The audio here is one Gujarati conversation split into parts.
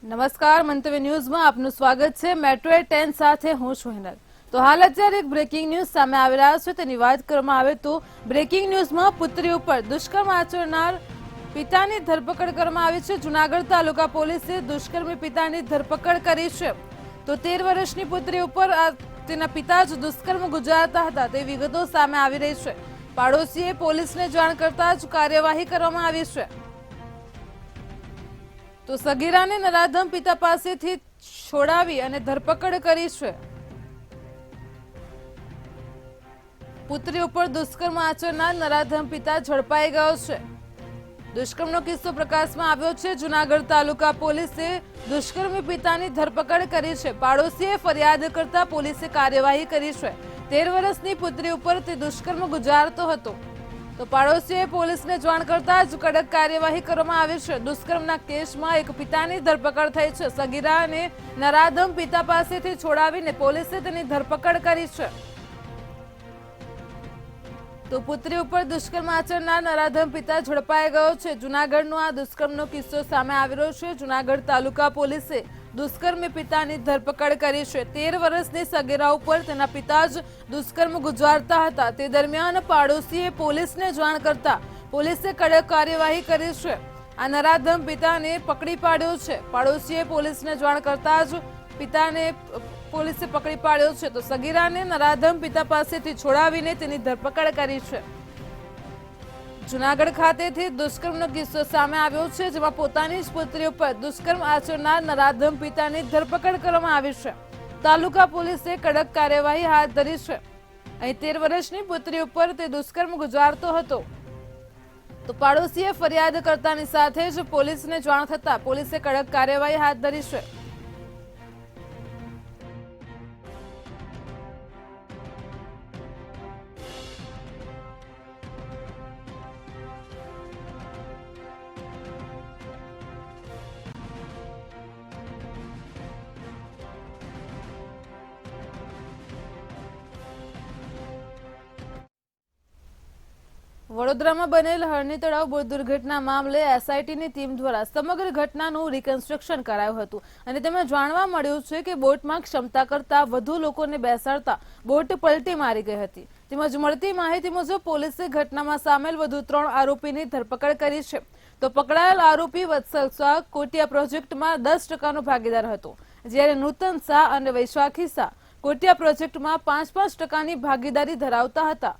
નમસ્કાર, મંતવ્ય ન્યૂઝમાં આપનું સ્વાગત છે। મેટ્રો 10 સાથે હું છું હિનલ। તો હાલ અત્યારે એક બ્રેકિંગ ન્યૂઝ સામે આવી રહ્યા છે। તેની વાત કરવામાં આવે તો બ્રેકિંગ ન્યૂઝમાં પુત્રી ઉપર દુષ્કર્મ આચરનાર પિતાની ધરપકડ કરવામાં આવી છે। જૂનાગઢ તાલુકા પોલીસે દુષ્કર્મી પિતાની ધરપકડ કરી છે। તો 13 વર્ષની પુત્રી ઉપર તેના પિતા જ દુષ્કર્મ ગુજારતા હતા તે વિગતો સામે આવી રહી છે। પાડોશીએ પોલીસને જાણ કરતા જ કાર્યવાહી કરવામાં આવી છે। તો સગીરાને નરાધમ પિતા પાસેથી છોડાવી અને ધરપકડ કરી છે। પુત્રી ઉપર દુષ્કર્મ આચરનાર નરાધમ પિતા ઝડપાઈ ગયો છે। દુષ્કર્મનો કિસ્સો પ્રકાશમાં આવ્યો છે। જૂનાગઢ તાલુકા પોલીસે દુષ્કર્મી પિતાની ધરપકડ કરી છે। પાડોશીએ ફરિયાદ કરતા પોલીસે કાર્યવાહી કરી છે। 13 વર્ષની પુત્રી ઉપર તે દુષ્કર્મ ગુજારતો હતો તો પાડોશીએ પોલીસને જાણ કરતા જ કડક કાર્યવાહી કરવામાં આવી છે। દુષ્કર્મના કેસમાં એક પિતાની ધરપકડ થઈ છે। સગીરાને નરાધમ પિતા પાસેથી છોડાવીને પોલીસે તેની ધરપકડ કરી છે। તો પુત્રી ઉપર દુષ્કર્મ આચરનાર નરાધમ પિતા ઝડપાઈ ગયો છે। જૂનાગઢનો આ દુષ્કર્મનો કિસ્સો સામે આવી રહ્યો છે। જૂનાગઢ તાલુકા પોલીસે દુષ્કર્મી પિતાની ધરપકડ કરી છે। 13 વર્ષની સગીરા ઉપર તેના પિતા જ દુષ્કર્મ ગુજારતા હતા તે દરમિયાન પાડોશીએ પોલીસને જાણ કરતા પોલીસે કડક કાર્યવાહી કરી છે। આ નરાધમ પિતાને પકડી પાડ્યો છે। પાડોશીએ પોલીસને જાણ કરતા જ પિતાને પોલીસે પકડી પાડ્યો છે। તો સગીરાને નરાધમ પિતા પાસેથી છોડાવીને તેની ધરપકડ કરી છે। જૂનાગઢ ખાતેથી દુષ્કર્મનો કિસ્સો સામે આવ્યો છે જેમાં પોતાની જ પુત્રી ઉપર દુષ્કર્મ આચરનાર નરાધમ પિતાની ધરપકડ કરવામાં આવી છે। તાલુકા પોલીસે કડક કાર્યવાહી હાથ ધરી છે। અહીં 13 વર્ષની પુત્રી ઉપર તે દુષ્કર્મ ગુજારતો હતો તો પાડોશીએ ફરિયાદ કરતાની સાથે જ પોલીસને જાણ થતા પોલીસે કડક કાર્યવાહી હાથ ધરી છે। વડોદરામાં બનેલ હરણી તળાવ બોટ દુર્ઘટના મામલે એસઆઈટીની ટીમ દ્વારા સમગ્ર ઘટનાનું રિકન્સ્ટ્રક્શન કરાયું હતું અને તેમાં જાણવા મળ્યું છે કે બોટમાં ક્ષમતા કરતાં વધુ લોકોને બેસાડતા બોટ પલટી મારી ગઈ હતી। તેમજ મળતી માહિતી મુજબ પોલીસે ઘટનામાં સામેલ વધુ 3 આરોપીની ધરપકડ કરી છે। તો પકડાયેલ આરોપી વત્સલ શાહ કોટિયા પ્રોજેક્ટમાં 10%નો ભાગીદાર હતો જ્યારે નૂતન શાહ અને વૈશાખી શાહ કોટિયા પ્રોજેક્ટમાં 5% ભાગીદારી ધરાવતા હતા।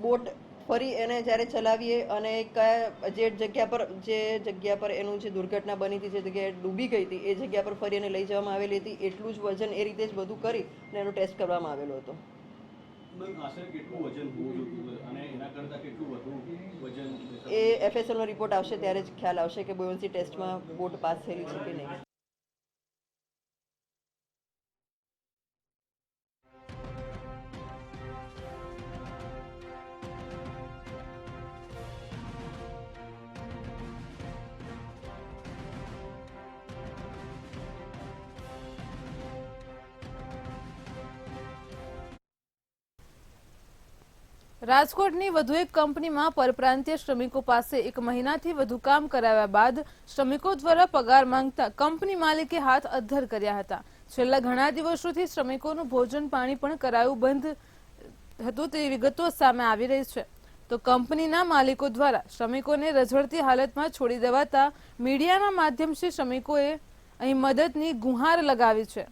બોટ ફરી એને જ્યારે ચલાવીએ અને જે જગ્યા પર એનું જે દુર્ઘટના બની હતી જે જગ્યાએ ડૂબી ગઈ હતી એ જગ્યા પર ફરી એને લઈ જવામાં આવેલી હતી। એટલું જ વજન એ રીતે જ બધું કરી અને એનો ટેસ્ટ કરવામાં આવેલો હતો। એ એફએસએલ નો રિપોર્ટ આવશે ત્યારે જ ખ્યાલ આવશે કે બોયન્સી ટેસ્ટમાં બોટ પાસ થયેલી છે કે નહીં। રાજકોટની વધુ એક કંપનીમાં પરપ્રાંતીય શ્રમિકો પાસે 1 મહિનાથી વધુ કામ કરાવ્યા બાદ શ્રમિકો દ્વારા પગાર માંગતા કંપની માલિકે હાથ અદ્ધર કર્યા હતા। છેલ્લા ઘણા દિવસોથી શ્રમિકોનું ભોજન પાણી પણ કરાયું બંધ હતું તેવી વિગતો સામે આવી રહી છે। તો કંપનીના માલિકો દ્વારા શ્રમિકોને રઝળતી હાલતમાં છોડી દેવાતા મીડિયાના માધ્યમથી શ્રમિકોએ અહીં મદદની ગુહાર લગાવી છે।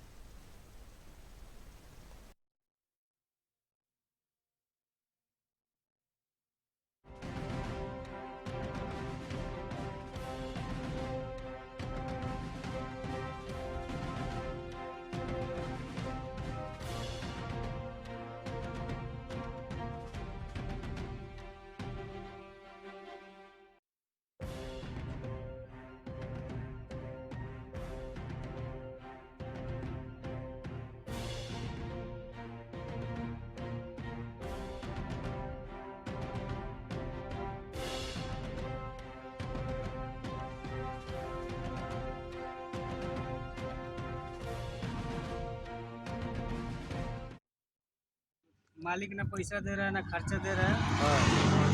मालिक ना पैसा दे रहा है ना खर्चा दे रहा है। हाँ।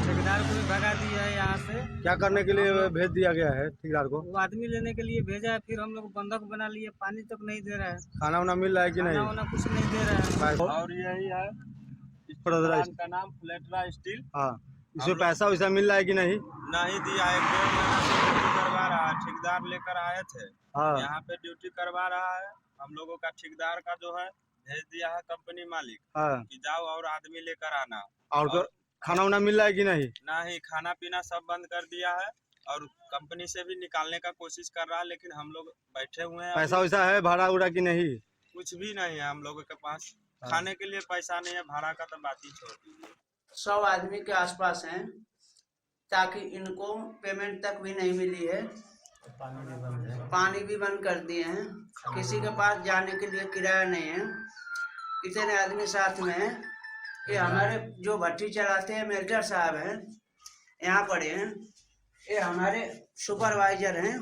ठेकेदार को भी भगा दिया है यहाँ से। क्या करने के लिए भेज दिया गया है ठेकेदार को? वो आदमी लेने के लिए भेजा है, फिर हम लोग बंधक बना लिए, पानी तक नहीं दे रहा है, खाना वाना मिल रहा है कि खाना नहीं? वाना कुछ नहीं दे रहा है। और यही है इस फ्लोरा दुकान का नाम फ्लेटरा स्टील। हाँ, इसमें पैसा वैसा मिल रहा है कि नहीं? नहीं दिया, 1-1.5 महीना से ड्यूटी करवा रहा है। ठेकेदार लेकर आए थे, हाँ। यहाँ पे ड्यूटी करवा रहा है। हम लोगों का ठेकेदार का जो है भेज दिया है कंपनी मालिक हाँ। कि जाओ और आदमी लेकर आना। और तो खाना वाना मिल रहा है कि नहीं? नहीं, खाना पीना सब बंद कर दिया है और कंपनी से भी निकालने का कोशिश कर रहा है, लेकिन हम लोग बैठे हुए हैं। पैसा वैसा है भाड़ा उड़ा की नहीं? कुछ भी नहीं है हम लोगों के पास, खाने के लिए पैसा नहीं है, भाड़ा का तो बात ही छोड़ दीजिए। 100 आदमी के आसपास हैं, ताकि इनको पेमेंट तक भी नहीं मिली है। पानी भी बंद कर दिए हैं, किसी के पास जाने के लिए किराया नहीं है। इतने आदमी साथ में हैं। ये हमारे जो भट्टी चलाते हैं मैनेजर साहब हैं, यहाँ पड़े हैं। ये हमारे सुपरवाइजर हैं,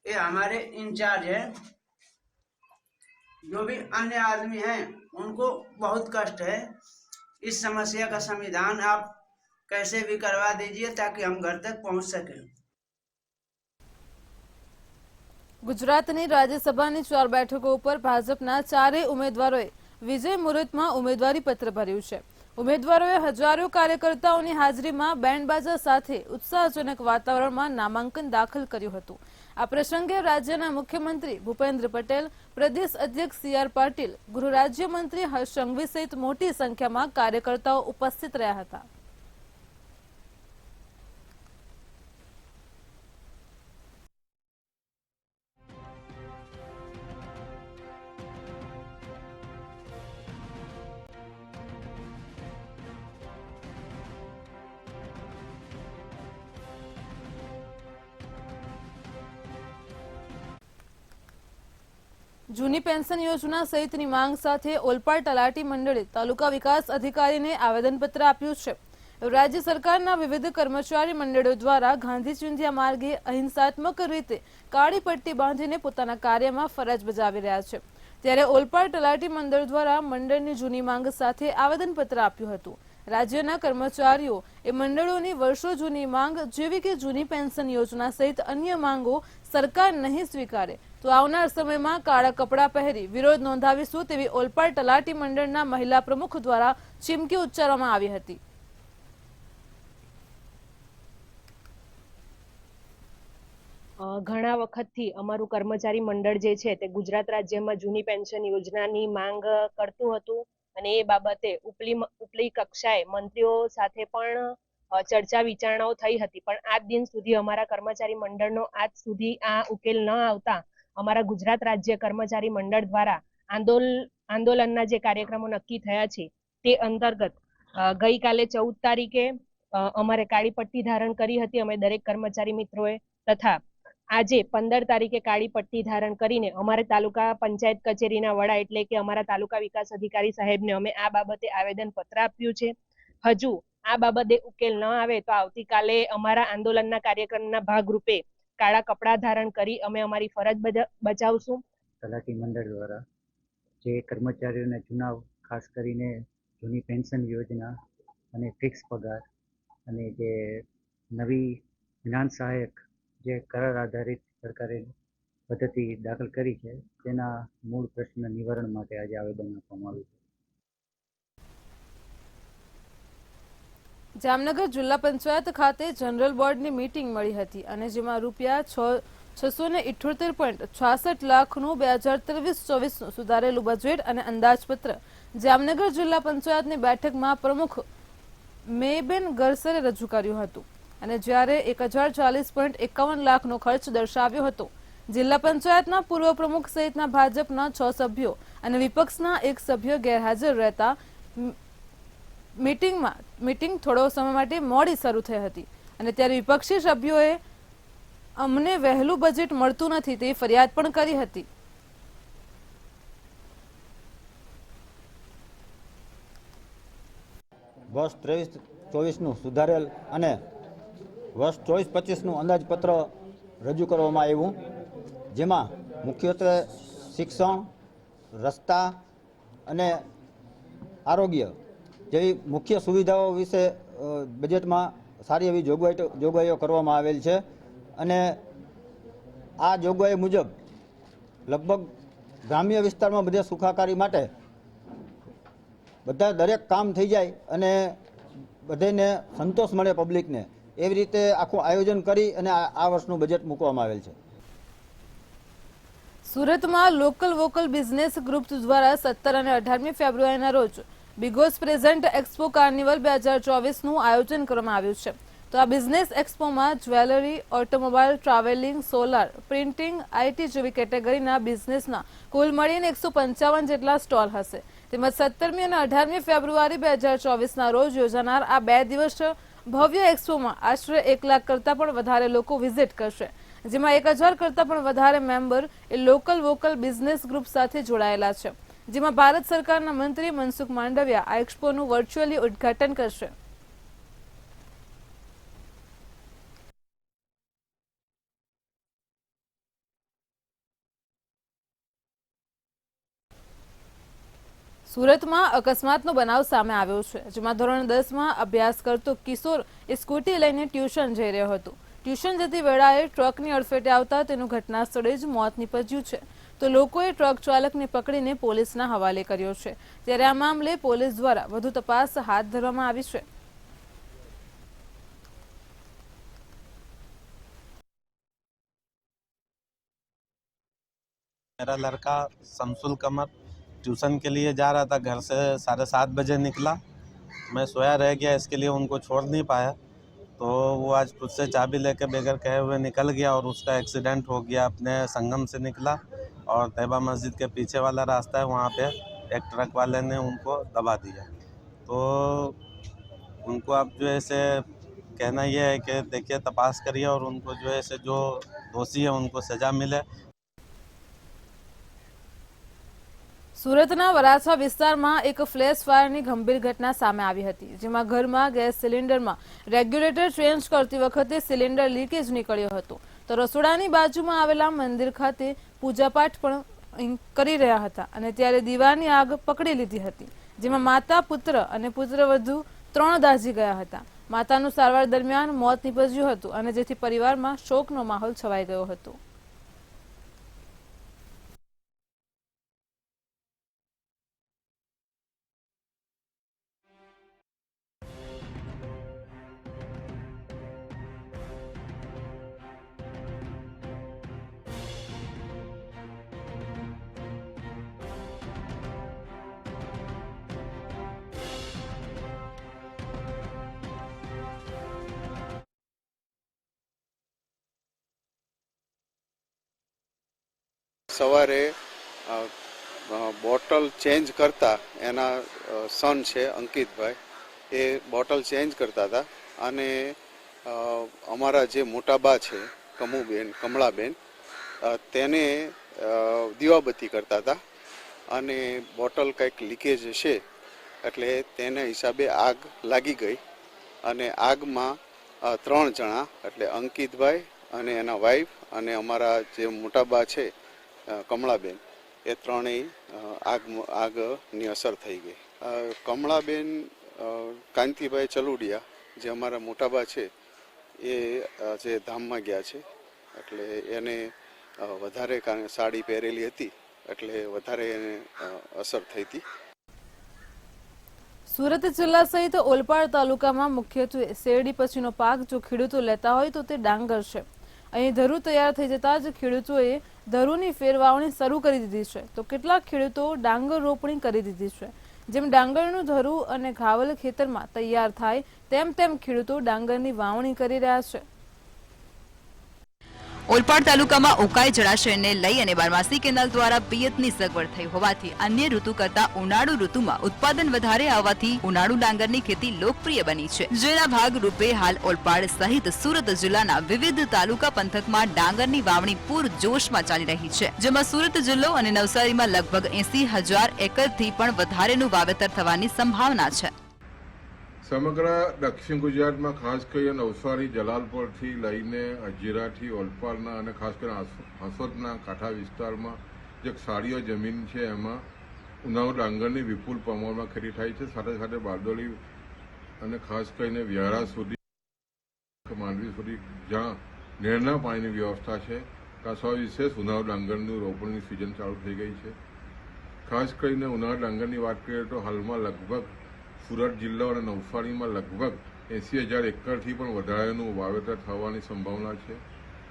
ये हमारे इंचार्ज हैं। जो भी अन्य आदमी हैं उनको बहुत कष्ट है। इस समस्या का समाधान आप कैसे भी करवा दीजिए ताकि हम घर तक पहुंच सकें। ગુજરાતની રાજ્યસભાની 4 બેઠકો ઉપર ભાજપના 4 ઉમેદવારોએ વિજય મુહૂર્તમાં ઉમેદવારી પત્ર ભર્યું છે। ઉમેદવારોએ હજારો કાર્યકર્તાઓની હાજરીમાં બેન્ડબાજા સાથે ઉત્સાહજનક વાતાવરણમાં નામાંકન દાખલ કર્યું હતું। આ પ્રસંગે રાજ્યના મુખ્યમંત્રી ભૂપેન્દ્ર પટેલ, પ્રદેશ અધ્યક્ષ CR પાટીલ, ગૃહ રાજ્યમંત્રી હર્ષ સંઘવી સહિત મોટી સંખ્યામાં કાર્યકર્તાઓ ઉપસ્થિત રહ્યા હતા। જૂની પેન્શન યોજના સહિતની માંગ સાથે ઓલપાડ તલાટી મંડળે તાલુકા વિકાસ અધિકારીને આવેદનપત્ર આપ્યું છે। રાજ્ય સરકારના વિવિધ કર્મચારી મંડળો દ્વારા ગાંધી ચિંધ્યા માર્ગે અહિંસાત્મક રીતે કાળી પટ્ટી બાંધીને પોતાના કાર્યમાં ફરજ બજાવી રહ્યા છે, ત્યારે ઓલપાડ તલાટી મંડળ દ્વારા મંડળની જૂની માંગ સાથે આવેદનપત્ર આપ્યું હતું। રાજ્યના કર્મચારીઓ એ મંડળોની વર્ષો જૂની માંગ જેવી કે જૂની પેન્શન યોજના સહિત અન્ય માંગો સરકાર નહીં સ્વીકારે તો આવનાર સમયમાં કાળા કપડા પહેરી વિરોધ નોંધાવીશું તેવી ઓલપાડ તલાટી મંડળના મહિલા પ્રમુખ દ્વારા ચીમકી ઉચ્ચારવામાં આવી હતી। ઘણા વખતથી અમારું કર્મચારી મંડળ જે છે તે ગુજરાત રાજ્યમાં જૂની પેન્શન યોજનાની માંગ કરતું હતું અને એ બાબતે ઉપલી કક્ષાએ મંત્રીઓ સાથે પણ ચર્ચા વિચારણાઓ થઈ હતી, પણ આજ દિન સુધી અમારા કર્મચારી મંડળનો આજ સુધી આ ઉકેલ ન આવતા અમારા ગુજરાત રાજ્ય કર્મચારી મંડળ દ્વારા આંદોલનના જે કાર્યક્રમો નક્કી થયા છે તે અંતર્ગત ગઈકાલે 14 તારીખે અમારે કાળી પટ્ટી ધારણ કરી હતી અમે દરેક કર્મચારી મિત્રોએ, તથા આજે 15 તારીખે કાળી પટ્ટી ધારણ કરીને અમારે તાલુકા પંચાયત કચેરીના વડા એટલે કે અમારા તાલુકા વિકાસ અધિકારી સાહેબને અમે આ બાબતે આવેદન પત્ર આપ્યું છે। હજુ આ બાબતે ઉકેલ ન આવે તો આવતીકાલે અમારા આંદોલનના કાર્યક્રમના ભાગરૂપે કાળા કપડા ધારણ કરી અમે અમારી ફરજ બજાવશું। તલાટી મંડળ દ્વારા જે કર્મચારીઓને ચુનાવ ખાસ કરીને જૂની પેન્શન યોજના અને ફિક્સ પગાર અને જે નવી જ્ઞાન સહાયક જે કરાર આધારિત સરકારે પદ્ધતિ દાખલ કરી છે તેના મૂળ પ્રશ્ન નિવારણ માટે આજે આવેદન આપવામાં આવ્યું છે। જામનગર જિલ્લા પંચાયત ખાતે જનરલ બોર્ડની મીટિંગ મળી હતી અને જેમાં રૂપિયા 678.66 લાખનું 2023-24નું સુધારેલું બજેટ અને અંદાજપત્ર જામનગર જિલ્લા પંચાયતની બેઠકમાં પ્રમુખ મેબેન ગરસરે રજૂ કર્યું હતું અને જ્યારે 1040.51 લાખનો ખર્ચ દર્શાવ્યો હતો। જિલ્લા પંચાયતના પૂર્વ પ્રમુખ સહિતના ભાજપના 6 સભ્યો અને વિપક્ષના 1 સભ્ય ગેરહાજર રહેતા મીટિંગ થોડો સમય માટે મોડી શરૂ થઈ હતી અને ત્યારે વિપક્ષી સભ્યોએ અમને વહેલું બજેટ મળતું નથી તે ફરિયાદ પણ કરી હતી। વર્ષ 23-24નું સુધારેલ અને વર્ષ 24-25નું અંદાજપત્ર રજૂ કરવામાં આવ્યું, જેમાં મુખ્યત્વે શિક્ષણ, રસ્તા અને આરોગ્ય જેવી મુખ્ય સુવિધાઓ વિશે બજેટમાં સારી એવી જોગવાઈઓ કરવામાં આવેલ છે અને આ જોગવાઈ મુજબ લગભગ ગ્રામ્ય વિસ્તારમાં બધે સુખાકારી માટે બધા દરેક કામ થઈ જાય અને બધાને સંતોષ મળે પબ્લિકને એવી રીતે આખું આયોજન કરી અને આ વર્ષનું બજેટ મૂકવામાં આવેલ છે. સુરતમાં લોકલ વોકલ બિઝનેસ ગ્રુપ દ્વારા 17 અને 18મી ફેબ્રુઆરીના રોજ બિગોસ પ્રેઝન્ટ એક્સપો કાર્નિવલ 2024નું આયોજન કરવામાં આવ્યું છે. તો આ બિઝનેસ એક્સપોમાં jewellery, automobile, travelling, solar, printing, IT જેવી કેટેગરીના બિઝનેસના કુલ મળીને 155 જેટલા સ્ટોલ હશે. તેમજ 17મી અને 18મી ફેબ્રુઆરી 2024ના રોજ યોજાનાર આ 2 દિવસ ભવ્ય એક્સપોમાં આશરે 1 લાખ કરતાં પણ વધારે લોકો વિઝિટ કરશે, જેમાં 1000 કરતાં પણ વધારે મેમ્બર એ લોકલ વોકલ બિઝનેસ ગ્રુપ સાથે જોડાયેલા છે, જેમાં ભારત સરકારના મંત્રી મનસુખ માંડવિયા આ એક્સપોનું વર્ચ્યુઅલી ઉદ્ઘાટન કરશે. સુરતમાં અકસ્માતનો બનાવ સામે આવ્યો છે, જેમાં ધોરણ 10માં અભ્યાસ કરતો કિશોર એ સ્કૂટી લઈને ટ્યુશન જઈ રહ્યો હતો. ટ્યુશન જતી વેળાએ ટ્રકની અડફેટે આવતા તેનું ઘટના સ્થળે જ મોત નીપજ્યું છે. તો લોકોએ ટ્રક ચાલકને પકડીને પોલીસના હવાલે કર્યો છે. ત્યારે આ મામલે પોલીસ દ્વારા વધુ તપાસ હાથ ધરવામાં આવી છે. मेरा लड़का शमसुल कमर ट्यूशन के लिए जा रहा था, घर से 7:30 बजे निकला. मैं सोया रह गया, इसके लिए उनको छोड़ नहीं पाया, तो वो आज खुद से चाबी लेके बगैर कहे हुए निकल गया और उसका एक्सीडेंट हो गया. अपने संगम से निकला और तैयबा मस्जिद के पीछे वाला रास्ता है, वहाँ पे एक ट्रक वाले ने उनको दबा दिया. तो उनको अब जो है से कहना यह है कि देखिए तपास करिए और उनको जो है से जो दोषी है उनको सज़ा मिले. સુરતના વરાછા વિસ્તારમાં એક ફ્લેશ ફાયરની ગંભીર ઘટના સામે આવી હતી, જેમાં ઘરમાં ગેસ સિલિન્ડરમાં રેગ્યુલેટર ચેન્જ કરતી વખતે સિલિન્ડર લીકેજ નીકળ્યો હતો. તો રસોડાની બાજુમાં આવેલા મંદિર ખાતે પૂજાપાઠ પણ કરી રહ્યા હતા અને ત્યારે દીવાની આગ પકડી લીધી હતી, જેમાં માતા, પુત્ર અને પુત્રવધુ 3 દાઝી ગયા હતા. માતાનું સારવાર દરમિયાન મોત નીપજ્યું હતું અને જેથી પરિવારમાં શોકનો માહોલ છવાઈ ગયો હતો. સવારે બોટલ ચેન્જ કરતા એના સન છે અંકિતભાઈ, એ બોટલ ચેન્જ કરતા હતા અને અમારા જે મોટા બા છે કમુબેન, કમળાબેન, તેને દીવાબત્તી કરતા હતા અને બોટલ કંઈક લીકેજ છે એટલે તેના હિસાબે આગ લાગી ગઈ અને આગમાં 3 જણા એટલે અંકિતભાઈ અને એના વાઈફ અને અમારા જે મોટા બા છે કમળાબેન, એ ત્રણેય આગની અસર થઈ ગઈ. કમળાબેન કાંતિભાઈ ચલુડિયા જે અમારા મોટાબા છે એ જે ધામમાં ગયા છે એટલે એને વધારે સાડી પહેરેલી હતી એટલે વધારે એને અસર થઈ હતી. સુરત જિલ્લા સહિત ઓલપાડ તાલુકામાં મુખ્યત્વે શેરડી પછીનો પાક જો ખેડૂતો લેતા હોય તો તે ડાંગર છે. અહીં ધરું તૈયાર થઈ જતા જ ખેડૂતોએ ધરુની ફેરવાવણી શરૂ કરી દીધી છે. તો કેટલાક ખેડૂતો ડાંગર રોપણી કરી દીધી છે. જેમ ડાંગરનું ધરું અને ઘાવલ ખેતરમાં તૈયાર થાય તેમ તેમ ખેડૂતો ડાંગરની વાવણી કરી રહ્યા છે. ઓલપાડ તાલુકામાં ઉકાઈ જળાશયને લઈ અને બારમાસી કેનાલ દ્વારા પિયતની સગવડ થઈ હોવાથી અન્ય ઋતુ કરતા ઉનાળુ ઋતુમાં ઉત્પાદન વધારે આવવાથી ઉનાળુ ડાંગરની ખેતી લોકપ્રિય બની છે. જેના ભાગરૂપે હાલ ઓલપાડ સહિત સુરત જિલ્લાના વિવિધ તાલુકા પંથકમાં ડાંગરની વાવણી પૂરજોશમાં ચાલી રહી છે, જેમાં સુરત જિલ્લો અને નવસારીમાં લગભગ 80,000 એકરથી પણ વધારેનું વાવેતર થવાની સંભાવના છે. સમગ્ર દક્ષિણ ગુજરાતમાં ખાસ કરીને નવસારી, જલાલપોરથી લઈને અજીરાથી ઓલપાડના અને ખાસ કરીને હાંસોદના કાંઠા વિસ્તારમાં જે સારીઓ જમીન છે એમાં ઉનાળુ ડાંગરની વિપુલ પ્રમાણમાં ખેતી થાય છે. સાથે સાથે બારડોલી અને ખાસ કરીને વ્યારા સુધી માંડવી સુધી જ્યાં નહેરના પાણીની વ્યવસ્થા છે ત્યાં સવિશેષ ઉનાળુ ડાંગરનું રોપણની સિઝન ચાલુ થઈ ગઈ છે. ખાસ કરીને ઉનાળુ ડાંગરની વાત કરીએ તો હાલમાં લગભગ સુરત જિલ્લો અને નવસારીમાં લગભગ 80,000 એકરથી પણ વધારેનું વાવેતર થવાની સંભાવના છે.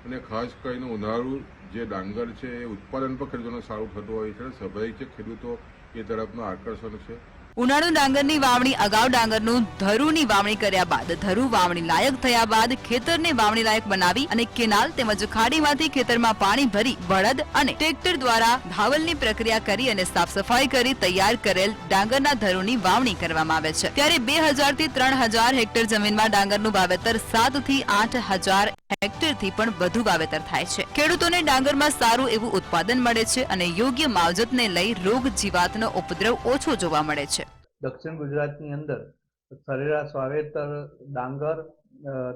અને ખાસ કરીને ઉનાળુ જે ડાંગર છે એ ઉત્પાદન પણ ખેડૂતોને સારું થતું હોય છે. સ્વાભાવિક છે ખેડૂતો એ તરફનું આકર્ષણ છે. ઉનાળુ ડાંગરની વાવણી અગાઉ ડાંગરનું ધરુની વાવણી કર્યા બાદ ધરુ વાવણી લાયક થયા બાદ ખેતરને વાવણી લાયક બનાવી અને કેનાલ તેમજ ખાડીમાંથી ખેતરમાં પાણી ભરી બળદ અને ટ્રેક્ટર દ્વારા ધાવલની પ્રક્રિયા કરી અને સાફ સફાઈ કરી તૈયાર કરેલ ડાંગરના ધરુની વાવણી કરવામાં આવે છે. ત્યારે 2000 થી 3000 હેક્ટર જમીનમાં ડાંગરનું વાવેતર 7 થી 8000 હેક્ટરથી પણ વધુ વાવેતર થાય છે. ખેડૂતોને ડાંગરમાં સારું એવું ઉત્પાદન મળે છે અને યોગ્ય માવજતને લઈ રોગ જીવાતનો ઉપદ્રવ ઓછો જોવા મળે છે. દક્ષિણ ગુજરાતની અંદર સરેરાશ વાવેતર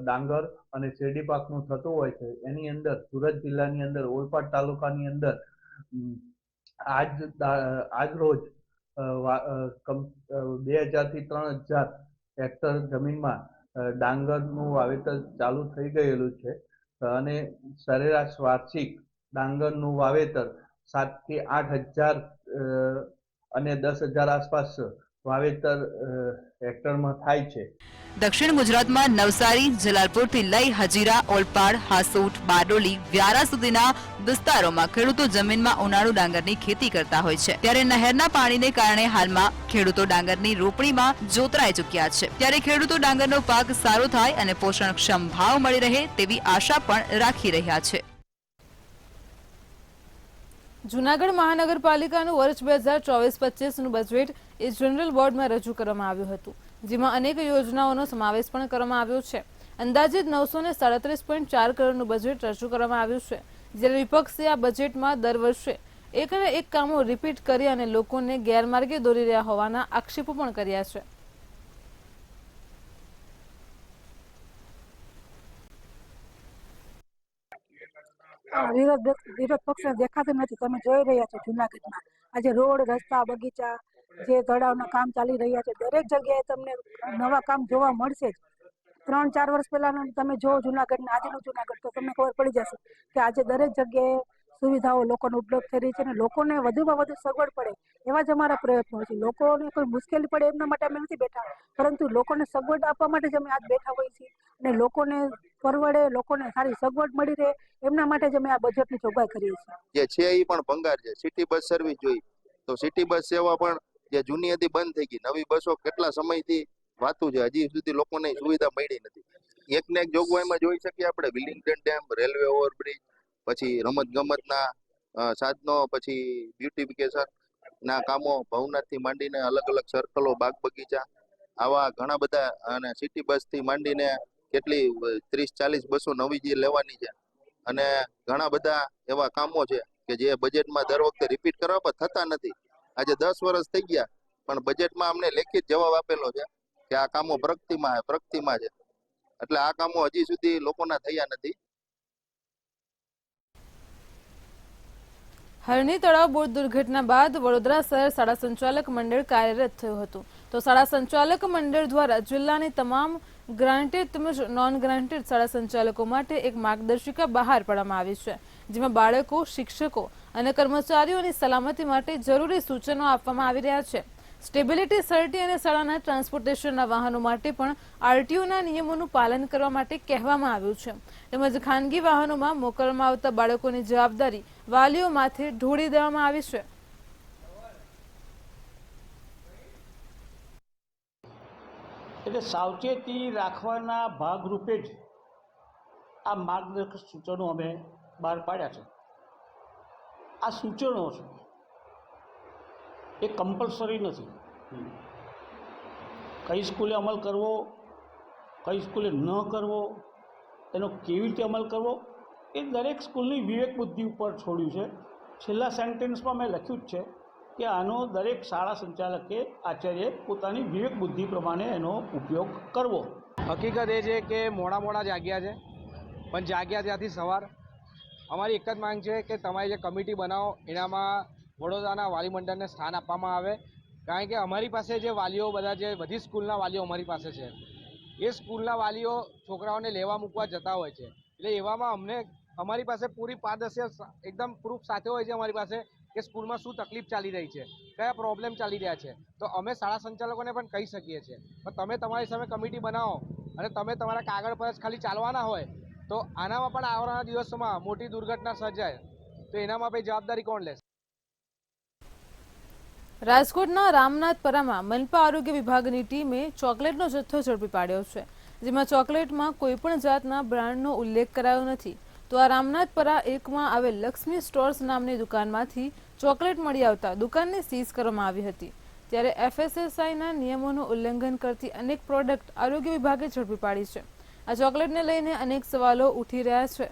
ડાંગર અને શેરડી પાકનું થતું હોય છે. એની અંદર સુરત જિલ્લાની અંદર ઓલપાડ તાલુકાની અંદર આજ રોજ 2000 થી 3000 હેક્ટર જમીનમાં ડાંગરનું વાવેતર ચાલુ થઈ ગયેલું છે અને સરેરાશ વાર્ષિક ડાંગરનું વાવેતર 7 થી 8000 અને 10,000 આસપાસ વાવેતર હેક્ટરમાં થાય છે. દક્ષિણ ગુજરાતમાં નવસારી, જલાલપુરથી લઈ હજીરા, ઓલપાડ, હાસોટ, બારડોલી, વ્યારા સુધીના વિસ્તારોમાં ખેડૂતો જમીનમાં ઉનાળુ ડાંગરની ખેતી કરતા હોય છે. ત્યારે નહેરના પાણીને કારણે હાલમાં ખેડૂતો ડાંગરની રોપણીમાં જોતરાઈ ચૂક્યા છે. ત્યારે ખેડૂતો ડાંગરનો પાક સારો થાય અને પોષણક્ષમ ભાવ મળી રહે તેવી આશા પણ રાખી રહ્યા છે. જૂનાગઢ મહાનગરપાલિકાનું વર્ષ 2024-25નું બજેટ એ જનરલ બોર્ડમાં રજૂ કરવામાં આવ્યું હતું, જેમાં અનેક યોજનાઓનો સમાવેશ પણ કરવામાં આવ્યો છે. અંદાજિત 937.4 કરોડનું બજેટ રજૂ કરવામાં આવ્યું છે. જ્યારે વિપક્ષે આ બજેટમાં દર વર્ષે એકને એક કામો રિપીટ કરી અને લોકોને ગેરમાર્ગે દોરી રહ્યા હોવાના આક્ષેપો પણ કર્યા છે. વિરોધ પક્ષ દેખાતું નથી. તમે જોઈ રહ્યા છો જુનાગઢમાં આજે રોડ, રસ્તા, બગીચા, જે તળાવના કામ ચાલી રહ્યા છે, દરેક જગ્યાએ તમને નવા કામ જોવા મળશે જ. 3-4 વર્ષ પહેલા તમે જો જુનાગઢના આજનું જુનાગઢ તો તમને ખબર પડી જશે કે આજે દરેક જગ્યાએ સુવિધાઓ લોકોને ઉપલબ્ધ થઈ રહી છે અને લોકોને વધુમાં વધુ સગવડ પડે એવા જ અમારા પ્રયત્નો છે. લોકોને કોઈ મુશ્કેલી પડે એમના માટે અમે નથી બેઠા, પરંતુ લોકોને સગવડ આપવા માટે જ અમે આજ બેઠા હોઈએ છીએ અને લોકોને પરવડે, લોકોને સારી સગવડ મળી રહે એમના માટે જ અમે આ બજેટની જોગવાઈ કરીએ છીએ. જે છે એ પણ ભંગાર છે. સિટી બસ સર્વિસ જોઈ તો સિટી બસ સેવા પણ જે જૂની હતી બંધ થઈ ગઈ. નવી બસો કેટલા સમયથી વાતું છે, હજી સુધી લોકોને સુવિધા મળી નથી. એક ને એક જોગવાઈમાં જોઈ શકીએ આપણે વિલિંગ્ટન ડેમ, રેલવે ઓવરબ્રિજ, પછી રમત ગમતના સાધનો, પછી બ્યુટિફિકેશન ના કામો, ભવનાથથી માંડીને અલગ અલગ સર્કલો, બાગ બગીચા, આવા ઘણા બધા, અને સિટી બસ થી માંડીને કેટલી 30-40 બસો નવી જે લેવાની છે અને ઘણા બધા એવા કામો છે કે જે બજેટમાં દર વખતે રિપીટ કરવા પર થતા નથી. આજે 10 વર્ષ થઈ ગયા પણ બજેટમાં અમને લેખિત જવાબ આપેલો છે કે આ કામો પ્રગતિમાં છે. એટલે આ કામો હજી સુધી લોકોના થયા નથી. હરણી તળાવ બોટ દુર્ઘટના બાદ વડોદરા શહેર શાળા સંચાલક મંડળ કાર્યરત થયું હતું. તો શાળા સંચાલક મંડળ દ્વારા જિલ્લાની તમામ ગ્રાન્ટેડ તેમજ નોન ગ્રાન્ટેડ શાળા સંચાલકો માટે એક માર્ગદર્શિકા બહાર પાડવામાં આવી છે, જેમાં બાળકો, શિક્ષકો અને કર્મચારીઓની સલામતી માટે જરૂરી સૂચનો આપવામાં આવી રહ્યા છે. સ્ટેબિલિટી સર્ટી અને શાળાના ટ્રાન્સપોર્ટેશનના વાહનો માટે પણ આરટીઓના નિયમોનું પાલન કરવા માટે કહેવામાં આવ્યું છે. તેમજ ખાનગી વાહનોમાં મોકલવામાં આવતા બાળકોની જવાબદારી વાલીઓ માથે ઢોળી દેવામાં આવી છે. એટલે સાવચેતી રાખવાના ભાગરૂપે જ આ માર્ગદર્શક સૂચનો અમે બહાર પાડ્યા છે. આ સૂચનો છે એ કમ્પલસરી નથી. કઈ સ્કૂલે અમલ કરવો, કઈ સ્કૂલે ન કરવો, એનો કેવી રીતે અમલ કરવો, એ દરેક સ્કૂલની વિવેક બુદ્ધિ ઉપર છોડ્યું છે. છેલ્લા સેન્ટેન્સમાં મેં લખ્યું જ છે કે આનો દરેક શાળા સંચાલકે, આચાર્ય પોતાની વિવેક બુદ્ધિ પ્રમાણે એનો ઉપયોગ કરવો. હકીકત એ છે કે મોડા જાગ્યા છે, પણ જાગ્યા ત્યાંથી સવાર. અમારી એક જ માંગ છે કે તમારી જે કમિટી બનાવો એનામાં વડોદરાના વાલી મંડળને સ્થાન આપવામાં આવે, કારણ કે અમારી પાસે જે વાલીઓ બધા જે બધી સ્કૂલના વાલીઓ અમારી પાસે છે, એ સ્કૂલના વાલીઓ છોકરાઓને લેવા મૂકવા જતા હોય છે, એટલે એવામાં અમારી પાસે પૂરી પારદર્શક એકદમ પ્રૂફ સાથે હોય છે અમારી પાસે કે સ્કૂલમાં શું તકલીફ ચાલી રહી છે, કયા પ્રોબ્લેમ ચાલી રહ્યા છે, તો અમે શાળા સંચાલકોને પણ કહી શકીએ છીએ. પણ તમે તમારી સામે કમિટી બનાવો અને તમે તમારા કાગળ પર જ ખાલી ચાલવાના હોય તો આનામાં પણ આવનારા દિવસોમાં મોટી દુર્ઘટના સર્જાય તો એનામાં પછી જવાબદારી કોણ લેશે? રાજકોટના રામનાથપરામાં મનપા આરોગ્ય વિભાગની ટીમે ચોકલેટનો જથ્થો ઝડપી પાડ્યો છે, જેમાં ચોકલેટમાં કોઈપણ જાતના બ્રાન્ડનો ઉલ્લેખ કરાયો નથી. તો આ રામનાથપરા 1માં આવેલ લક્ષ્મી સ્ટોર્સ નામની દુકાનમાંથી ચોકલેટ મળી આવતા દુકાનને સીઝ કરવામાં આવી હતી. ત્યારે FSSAIના નિયમોનું ઉલ્લંઘન કરતી અનેક પ્રોડક્ટ આરોગ્ય વિભાગે ઝડપી પાડી છે. આ ચોકલેટને લઈને અનેક સવાલો ઉઠી રહ્યા છે.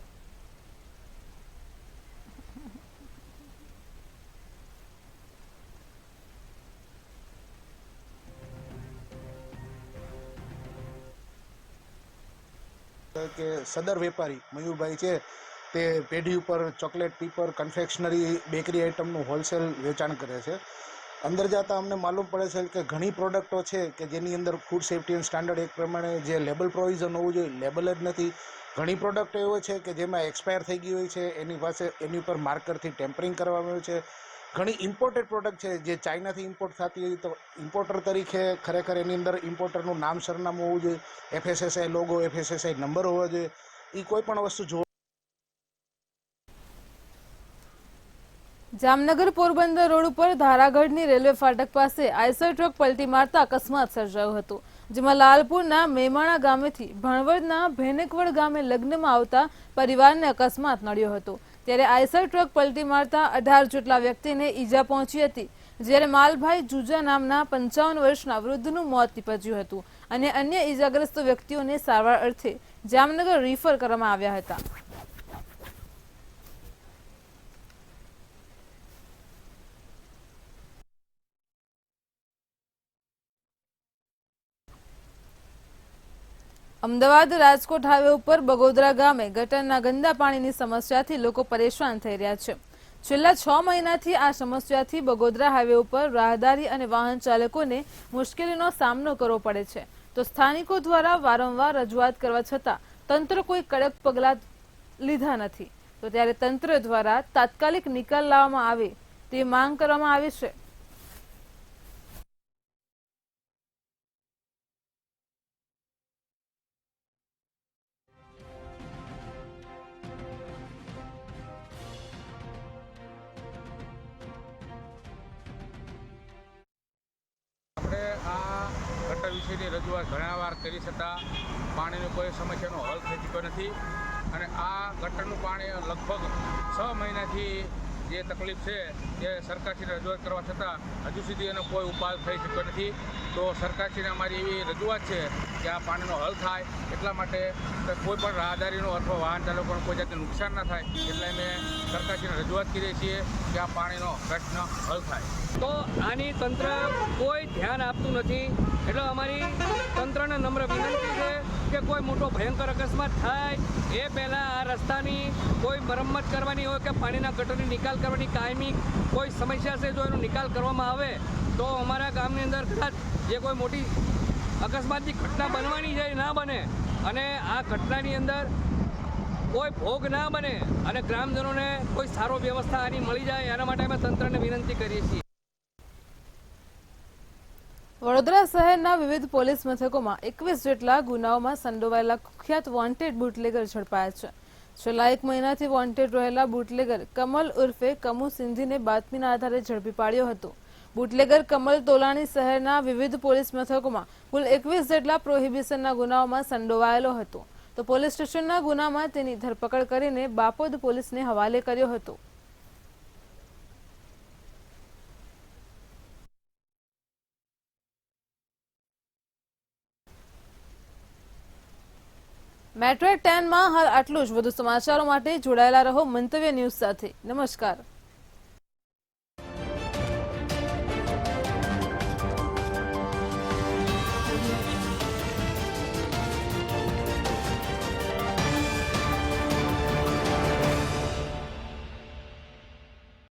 કે સદર વેપારી મયુરભાઈ છે તે પેઢી ઉપર ચોકલેટ, પીપર, કન્ફેક્શનરી, બેકરી આઇટમનું હોલસેલ વેચાણ કરે છે. અંદર જતાં અમને માલુમ પડે છે કે ઘણી પ્રોડક્ટો છે કે જેની અંદર food safety and standard act પ્રમાણે જે લેબલ પ્રોવિઝન હોવું જોઈએ લેબલ જ નથી. ઘણી પ્રોડક્ટો એવો છે કે જેમાં એક્સપાયર થઈ ગઈ હોય છે, એની ઉપર માર્કરથી ટેમ્પરિંગ કરવામાં આવ્યું છે. ઘણી ઇમ્પોર્ટેડ પ્રોડક્ટ છે જે ચાઇનાથી ઇમ્પોર્ટ થતી હોય તો ઇમ્પોર્ટર તરીકે ખરેખર એની અંદર ઇમ્પોર્ટરનું નામ સરનામું હોવું જોઈએ, FSSAI લોગો, FSSAI નંબર હોવો જોઈએ. એ કોઈ પણ વસ્તુ જો જામનગર પોરબંદર રોડ ઉપર ધારાગઢની રેલવે ફાટક પાસે આઈસર ટ્રક પલટી મારતા અકસ્માત સર્જાયો હતો, જેમાં લાલપુરના મેમાણા ગામેથી ભાણવડના ભેનેકવડ ગામે લગ્નમાં આવતા પરિવારને અકસ્માત નડ્યો હતો. ત્યારે આઈસર ટ્રક પલટી મારતા 18 જેટલા વ્યક્તિને ઈજા પહોંચી હતી, જ્યારે માલભાઈ જુજા નામના 55 વર્ષના વૃદ્ધનું મોત નીપજ્યું હતું અને અન્ય ઈજાગ્રસ્ત વ્યક્તિઓને સારવાર અર્થે જામનગર રિફર કરવામાં આવ્યા હતા. અમદાવાદ રાજકોટ હાઈવે ઉપર બગોદરા ગામે ગટરના ગંદા પાણીની સમસ્યાથી લોકો પરેશાન થઈ રહ્યા છે. છેલ્લા 6 મહિનાથી આ સમસ્યાથી બગોદરા હાઈવે ઉપર રાહદારી અને વાહન ચાલકોને મુશ્કેલીનો સામનો કરવો પડે છે. તો સ્થાનિકો દ્વારા વારંવાર રજૂઆત કરવા છતાં તંત્ર કોઈ કડક પગલાં લીધા નથી. તો ત્યારે તંત્ર દ્વારા તાત્કાલિક નિકાલ લાવવામાં આવે તે માંગ કરવામાં આવી છે. આપણે આ ગટર વિશેની રજૂઆત ઘણા વાર કરી છતાં પાણીની કોઈ સમસ્યાનો હલ થઈ ચૂક્યો નથી અને આ ગટરનું પાણી લગભગ 6 મહિનાથી જે તકલીફ છે એ સરકારશ્રીને રજૂઆત કરવા છતાં હજુ સુધી એનો કોઈ ઉપાય થઈ શક્યો નથી. તો સરકારશ્રીને અમારી એવી રજૂઆત છે કે આ પાણીનો હલ થાય, એટલા માટે કોઈ પણ રાહદારીનો અથવા વાહન ચાલકોને કોઈ જાતનું નુકસાન ના થાય એટલે અમે સરકારશ્રીને રજૂઆત કરીએ છીએ કે આ પાણીનો પ્રશ્ન હલ થાય. તો આની તંત્ર કોઈ ધ્યાન આપતું નથી, એટલે અમારી તંત્રને નમ્ર વિનંતી છે કે કોઈ મોટો ભયંકર અકસ્માત થાય એ પહેલાં આ રસ્તાની કોઈ મરમ્મત કરવાની હોય કે પાણીના ગટરની નિકાલ કરવાની કાયમી કોઈ સમસ્યા છે, જો એનો નિકાલ કરવામાં આવે તો અમારા ગામની અંદર કદાચ જે કોઈ મોટી અકસ્માતની ઘટના બનવાની છે એ ના બને અને આ ઘટનાની અંદર કોઈ ભોગ ના બને અને ગ્રામજનોને કોઈ સારો વ્યવસ્થા આની મળી જાય એના માટે અમે તંત્રને વિનંતી કરીએ છીએ. વડોદરા શહેરના વિવિધ પોલીસ મથકોમાં 21 જેટલા ગુનાઓમાં સંડોવાયેલા કુખ્યાત વોન્ટેડ બુટલેગર ઝડપાયા છે. છેલ્લા 1 મહિનાથી વોન્ટેડ રહેલા બુટલેગર કમલ ઉર્ફે કમુ સિંધીને બાતમીના આધારે ઝડપી પાડ્યો હતો. બુટલેગર કમલ તોલાણી શહેરના વિવિધ પોલીસ મથકોમાં કુલ 21 જેટલા પ્રોહિબિશનના ગુનાઓમાં સંડોવાયેલો હતો. તો પોલીસ સ્ટેશનના ગુનામાં તેની ધરપકડ કરીને બાપોદ પોલીસને હવાલે કર્યો હતો. મેટ્રો 10 માં હાલ આટલું જ. વધુ સમાચારો માટે જોડાયેલા રહો મંતવ્ય ન્યૂઝ સાથે. નમસ્કાર.